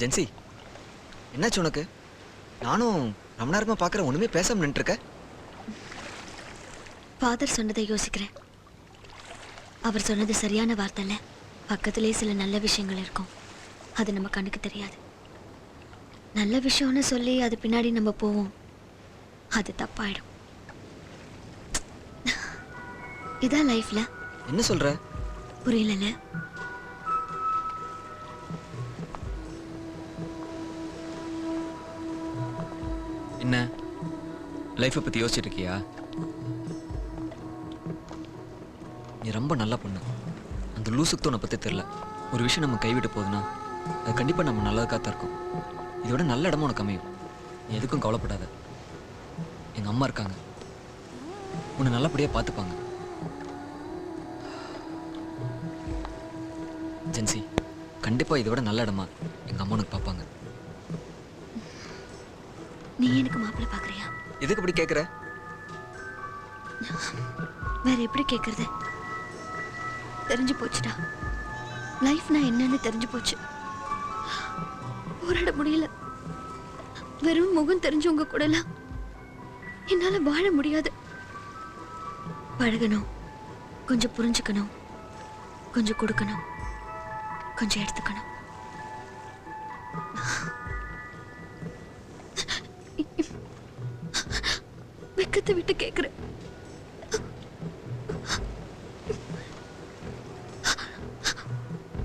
Gen Z, என்னாச்சு உனக்கு? நானும் ரொம்ப நேரமா பார்க்குறேன், ஒன்றுமே பேசாம நின்றுருக்க. ஃபாதர் சொன்னதை யோசிக்கிறேன். அவர் சொன்னது சரியான வார்த்தை இல்லை. பக்கத்திலே சில நல்ல விஷயங்கள் இருக்கும், அது நம்ம கண்ணுக்கு தெரியாது. நல்ல விஷயம்னு சொல்லி அது பின்னாடி நம்ம போவோம், அது தப்பாயிடும். இதான் லைஃப்ல. என்ன சொல்ற? புரியல. என்ன லைஃப்பை பற்றி யோசிச்சுட்டு இருக்கியா? நீ ரொம்ப நல்லா பொண்ணு. அந்த லூசுக்கு உன்னை பற்றி தெரில. ஒரு விஷயம் நம்ம கைவிட்டு போகுதுன்னா அது கண்டிப்பாக நம்ம நல்லதுக்காக இருக்கும். இதோட நல்ல இடமும் உனக்கு அமையும். நீ எதுக்கும் கவலைப்படாத. எங்கள் அம்மா இருக்காங்க, உன்னை நல்லபடியாக பார்த்துப்பாங்க. ஜென்சி, கண்டிப்பாக இதோட நல்ல இடமா எங்கள் அம்மா உனக்கு பார்ப்பாங்க. நீ எனக்கு மாப்பிள்ளை பார்க்குறியா? எதுக்கு இப்படி கேட்குற? வேற எப்படி கேட்கறது? தெரிஞ்சு போச்சுடா, லைஃப்னா என்னன்னு தெரிஞ்சு போச்சு. போராட முடியல. வெறும் முகம் தெரிஞ்சவங்க கூட எல்லாம் என்னால வாழ முடியாது. பழகணும், கொஞ்சம் புரிஞ்சுக்கணும், கொஞ்சம் கொடுக்கணும், கொஞ்சம் எடுத்துக்கணும். வெக்கத்தை விட்டு கேக்குறேன்.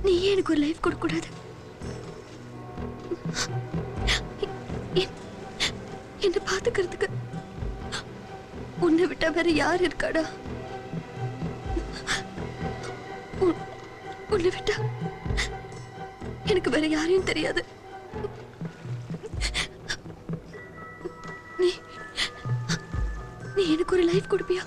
நீ எனக்கு ஒரு லைஃப் கொடுக்க கூடாது? என்ன பாத்துக்கிறதுக்கு உன்னை விட்டா வேற யார் இருக்காடா? உன்னை விட்டா எனக்கு வேற யாரையும் தெரியாது. நீ நீ எனக்கு ஒரு லைஃப் கொடுப்பியா?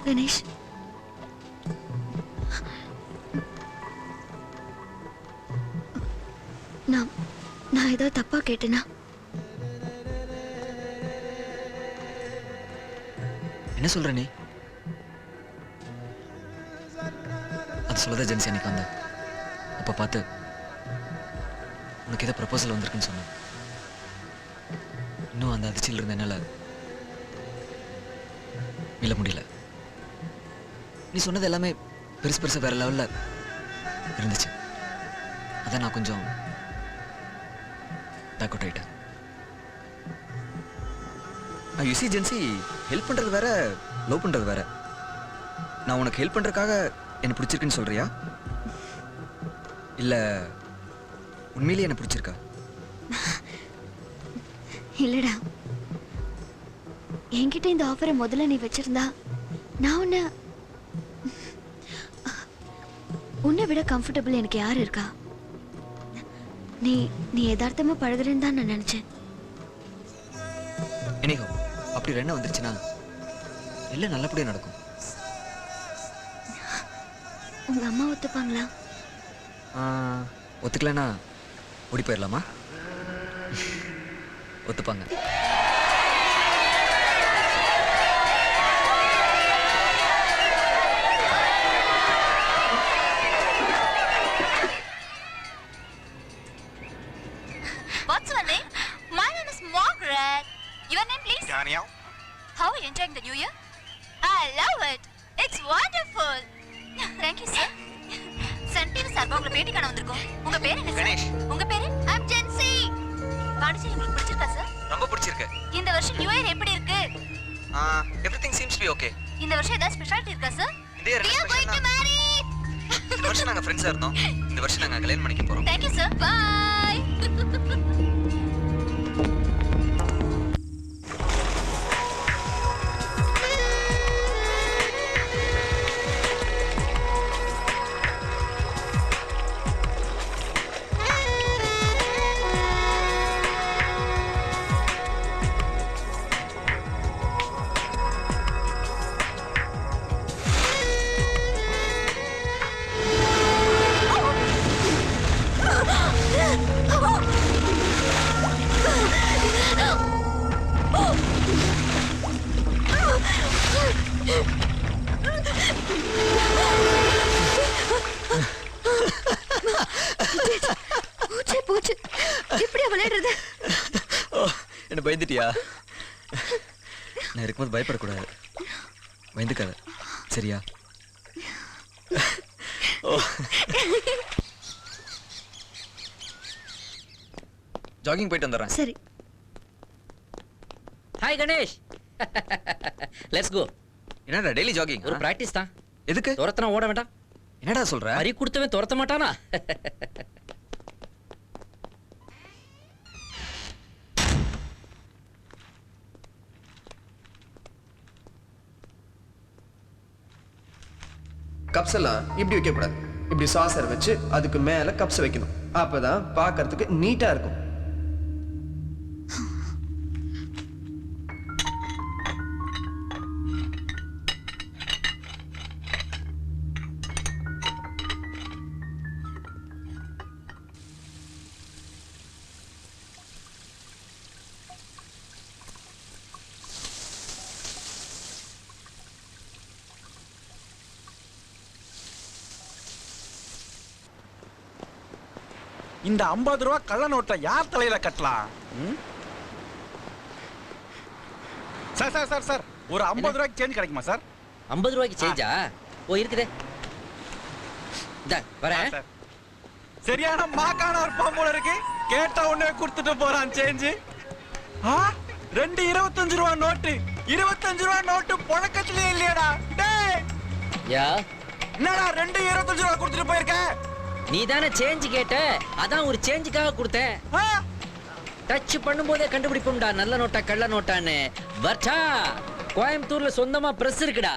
கணேஷ், நான் ஏதாவது தப்பா கேட்டேனா? என்ன சொல்ற நீ? அது சொல்லத ஜென்சி, அன்னைக்கு வந்த அப்ப பார்த்து உனக்கு ஏதோ ப்ரப்போசல் வந்திருக்குன்னு சொன்னேன். இன்னும் அந்த அதிர்ச்சியில் இருந்த என்னால மீள முடியல. நீ சொன்னது எல்லாமே பெருசு பெருசா வேற லெவல்ல இருந்துச்சு. அதான் நான் கொஞ்சம் பேக் அவுட் ஆயிட்டேன். யூ சி ஜென்சி, ஹெல்ப் பண்றது வேற, லவ் பண்றது வேற. நான் உனக்கு ஹெல்ப் பண்றதுக்காக என்ன பிடிச்சிருக்குன்னு சொல்றியா, இல்ல உண்மையிலேயே என்ன பிடிச்சிருக்கா? இல்லடா, என்கிட்ட இந்த ஆஃபரை முதல்ல நீ வச்சிருந்தா நான் உன்னை விட கம்ஃபர்டபுள் எனக்கு யார் இருக்கா? நீ நீ யதார்த்தமா பழகுறேன்னு தான் நான் நினைச்சேன். எனிஹோ, அப்படி ரெண்ண வந்துருச்சுன்னா எல்லாம் நல்லபடியா நடக்கும். உங்க அம்மா ஒத்துப்பாங்களா? ஒத்துக்கலன்னா ஓடி போயிடலாமா? ஒத்துப்பாங்க. What's your name? My name is Margaret. Your name, please? Daniel. How are you enjoying the new year? I love it. It's wonderful. Thank you, sir. Sun TV சார்பா உங்களை பேட்டி காண வந்திருக்கோம். உங்க பேர் என்ன, கணேஷ். உங்க பேரு? I'm Jency. பாண்டிச்சேரி உங்களுக்கு பிடிச்சிருக்கா, சார்? ரொம்ப பிடிச்சிருக்கு. இந்த வருஷம் நியூ இயர் எப்படி இருக்கு? Everything seems to be okay. இந்த வருஷம் ஏதாவது ஸ்பெஷாலிட்டி இருக்கா, சார்? இந்த year We are going to marry. இந்த வருஷம் நாங்க ஃப்ரெண்ட்ஸா இருந்தோம். இந்த வருஷம் நாங்க கல்யாணம் பண்ணிக்க போறோம். Thank you, sir. Bye. பயந்துட்டியா? நான் இருக்கும்போது பயப்படக்கூடாது. பயந்துக்காத சரியா? ஜாகிங் போயிட்டு வந்துடுறேன். சரி. ஹாய் கணேஷ். Let's go. என்னடா டெய்லி ஜாகிங்? ஒரு பிராக்டிஸ் தான். எதுக்கு? துரத்தனா ஓட வேண்டாம். என்னடா சொல்ற? அரி கொடுத்தவன் துரத்த மாட்டானா? கப்ஸ் எல்லாம் இப்படி வைக்க கூடாது. இப்படி சாசர் வச்சு அதுக்கு மேல கப்ஸ் வைக்கணும். அப்பதான் பார்க்கிறதுக்கு நீட்டா இருக்கும். இந்த 50 ரூபா கள்ள நோட்டை யார் தலையில கட்டலாம்? சார் சார் சார் சார் ஒரு 50 ரூபாய்க்கு சேஞ்ச் கிடைக்குமா சார்? 50 ரூபாய்க்கு சேஞ்சா? ஓ இருக்குதே. இந்த வரேன். சார் சரியான மாக்கான ஒரு பாம்போல இருக்கு. கேட்ட உடனே கொடுத்துட்டு போறான் சேஞ்ச். 2 25 ரூபா நோட்டு. 25 ரூபா நோட்டு புழக்கத்திலே இல்லையடா. டேய் யா என்னடா 2 25 ரூபா கொடுத்துட்டு போயிருக்க? நீ தானே சேஞ்ச் கேட்ட, அதான் ஒரு சேஞ்சுக்காக கொடுத்தேன். டச் பண்ணும்போதே கண்டுபிடிப்போம்டா நல்ல நோட்டா கள்ள நோட்டான்னு. வர்ச்சா கோயம்புத்தூர்ல சொந்தமா பிரஸ் இருக்குடா.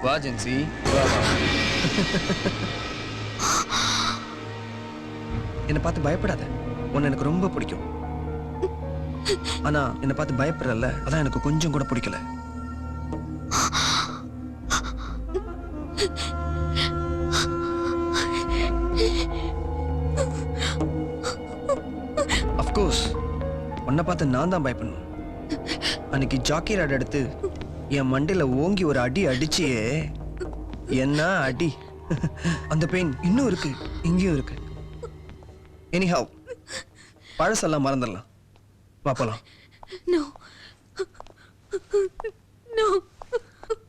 வா ஜென்சி, வா வா. என்னை பார்த்து பயப்படாத. உன்னை எனக்கு ரொம்ப பிடிக்கும். ஆனா என்னை பார்த்து பயப்படுறல்ல, அதான் எனக்கு கொஞ்சம் கூட பிடிக்கல. அஃப்கோர்ஸ் உன்னை பார்த்து நான் தான் பயப்படணும். அன்னைக்கு ஜாக்கி ராட் எடுத்து என் மண்டையில ஓங்கி ஒரு அடி அடிச்சியே, என்ன அடி. அந்த பெயின் இன்னும் இருக்கு, இங்கேயும் இருக்கு. எனிஹவ் பழசெல்லாம் மறந்துடலாம். வா போலாம்.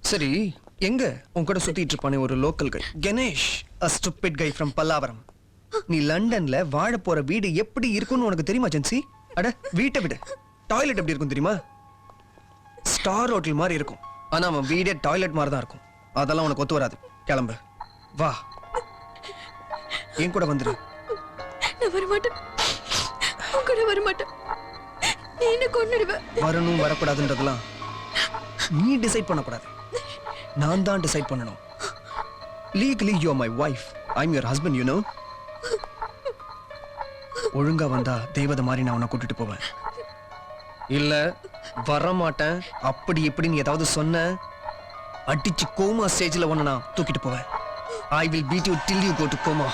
சரி, எங்க உன் கூட சுத்திட்டு இருப்பானே ஒரு local guy, Ganesh, a stupid guy from Pallavaram. நீ லண்டன்ல வாழ போற வீடு எப்படி இருக்கும்னு உனக்கு தெரியுமா ஜென்சி? அட வீட்டை விடு, டாய்லெட் எப்படி இருக்கும் தெரியுமா? ஸ்டார் ஹோட்டல் மாதிரி இருக்கும். ஆனா அவன் வீடே டாய்லெட் மாதிரி தான் இருக்கும். அதெல்லாம் உனக்கு ஒத்து வராது. கிளம்பு, வா, என் கூட வந்துரு. நான் வரமாட்டேன், உன் கூட வரமாட்டேன். நீ என்ன கொன்னுடுவ. வரணும் வரக்கூடாதுன்றதெல்லாம் நீ டிசைட் பண்ணக்கூடாது, நான் தான் டிசைட் பண்ணணும். Legally you are my wife, I am your husband, you know. ஒழுங்கா வந்தா தேவதை மாதிரி நான் உன்னை கூட்டிட்டு போவேன். இல்ல வரமாட்டேன் அப்படி இப்படின்னு ஏதாவது சொன்ன, அடிச்சு கோமா ஸ்டேஜ்ல ஒண்ணு நான் தூக்கிட்டு போவேன். I will beat you till you go to coma.